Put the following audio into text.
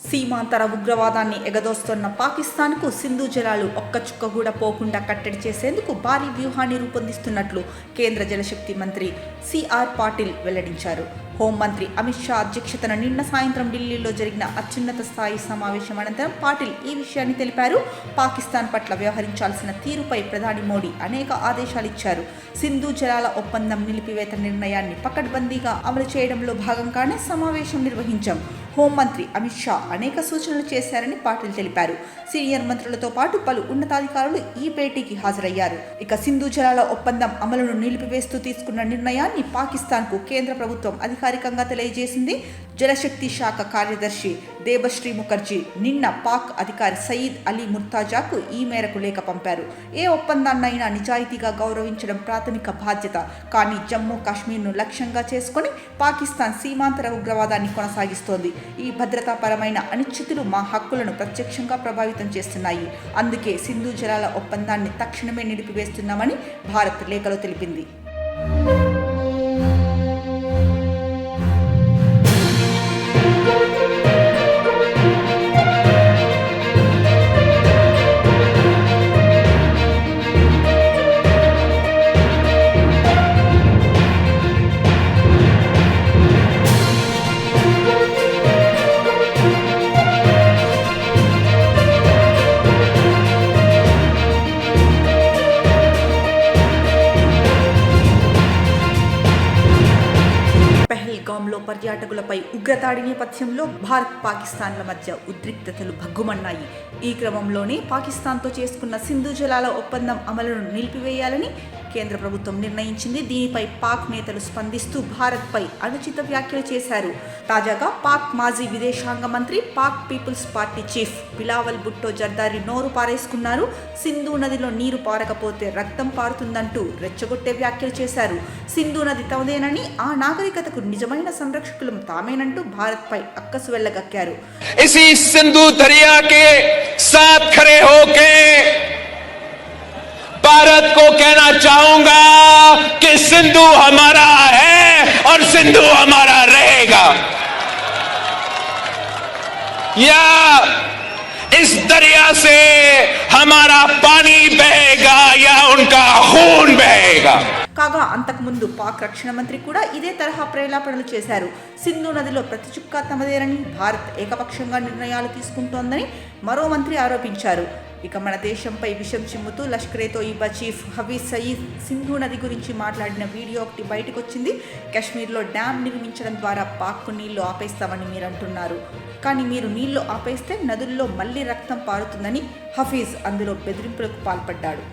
సీమాంతర ఉగ్రవాదాన్ని ఎగదోస్తున్న పాకిస్తాన్కు సింధు జలాలు ఒక్క చుక్క కూడా పోకుండా కట్టడి చేసేందుకు భారీ వ్యూహాన్ని రూపొందిస్తున్నట్లు కేంద్ర జలశక్తి మంత్రి సిఆర్ పాటిల్ వెల్లడించారు. హోంమంత్రి అమిత్ షా అధ్యక్షతన నిన్న సాయంత్రం ఢిల్లీలో జరిగిన అత్యున్నత స్థాయి సమావేశం అనంతరం పాటిల్ ఈ విషయాన్ని తెలిపారు. పాకిస్తాన్ పట్ల వ్యవహరించాల్సిన తీరుపై ప్రధాని మోడీ అనేక ఆదేశాలు ఇచ్చారు. సింధు జలాల ఒప్పందం నిలిపివేత నిర్ణయాన్ని పకడ్బందీగా అమలు చేయడంలో భాగంగానే సమావేశం నిర్వహించాం. హోంమంత్రి అమిత్ షా అనేక సూచనలు చేశారని పాటిల్ తెలిపారు. సీనియర్ మంత్రులతో పాటు పలు ఉన్నతాధికారులు ఈ భేటీకి హాజరయ్యారు. ఇక సింధు జలాల ఒప్పందం అమలును నిలిపివేస్తూ తీసుకున్న నిర్ణయాన్ని పాకిస్తాన్కు కేంద్ర ప్రభుత్వం అధికారికంగా తెలియజేసింది. జలశక్తి శాఖ కార్యదర్శి దేబశ్రీ ముఖర్జీ నిన్న పాక్ అధికారి సయీద్ అలీ ముర్తాజాకు ఈ మేరకు లేఖ పంపారు. ఏ ఒప్పందాన్నైనా నిజాయితీగా గౌరవించడం ప్రాథమిక బాధ్యత. కానీ జమ్మూ కాశ్మీర్ను లక్ష్యంగా చేసుకుని పాకిస్తాన్ సీమాంతర ఉగ్రవాదాన్ని కొనసాగిస్తోంది. ఈ భద్రతాపరమైన అనిశ్చితులు మా హక్కులను ప్రత్యక్షంగా ప్రభావితం చేస్తున్నాయి. అందుకే సింధు జలాల ఒప్పందాన్ని తక్షణమే నిలిపివేస్తున్నామని భారత్ లేఖలో తెలిపింది. పహల్గామ్లో పర్యాటకులపై ఉగ్రదాడి నేపథ్యంలో భారత్ పాకిస్తాన్ల మధ్య ఉద్రిక్తతలు భగ్గుమన్నాయి. ఈ క్రమంలోనే పాకిస్తాన్తో చేసుకున్న సింధు జలాల ఒప్పందం అమలును నిలిపివేయాలని కేంద్ర ప్రభుత్వం నిర్ణయించింది. దీనిపై పాక్ నేతలు స్పందిస్తూ భారత్పై అనుచిత వ్యాఖ్యలు చేశారు. తాజాగా పాక్ మాజీ విదేశాంగ మంత్రి, Pak People's Party chief Bilawal Bhutto Zardari నోరు పారేసుకున్నారు. సింధు నదిలో నీరు పారకపోతే రక్తం పారుతుందంటూ రెచ్చగొట్టే వ్యాఖ్యలు చేశారు. సింధు నది తమదేనని, ఆ నాగరికతకు నిజమైన సంరక్షకులు తామేనంటూ భారత్ పై అక్కసు వెళ్లగక్కారు. इसी सिंधु दरिया के साथ खड़े होके भारत को कहना चाहूंगा कि सिंधु हमारा है और सिंधु हमारा रहेगा. या इस दरिया से हमारा पानी बहेगा या उनका खून बहेगा. కాగా అంతకుముందు పాక్ రక్షణ మంత్రి కూడా ఇదే తరహా ప్రేలాపనలు చేశారు. సింధు నదిలో ప్రతి చుక్క తమదేనని, భారత్ ఏకపక్షంగా నిర్ణయాలు తీసుకుంటోందని మరో మంత్రి ఆరోపించారు. ఇక మన దేశంపై విషం చిమ్ముతూ లష్కరే తోయిబా చీఫ్ హఫీజ్ సయీద్ సింధు నది గురించి మాట్లాడిన వీడియో ఒకటి బయటకు వచ్చింది. కశ్మీర్లో డ్యామ్ నిర్మించడం ద్వారా పాక్కు నీళ్లు ఆపేస్తామని మీరు అంటున్నారు, కానీ మీరు నీళ్లు ఆపేస్తే నదుల్లో మళ్లీ రక్తం పారుతుందని హఫీజ్ అందులో బెదిరింపులకు పాల్పడ్డాడు.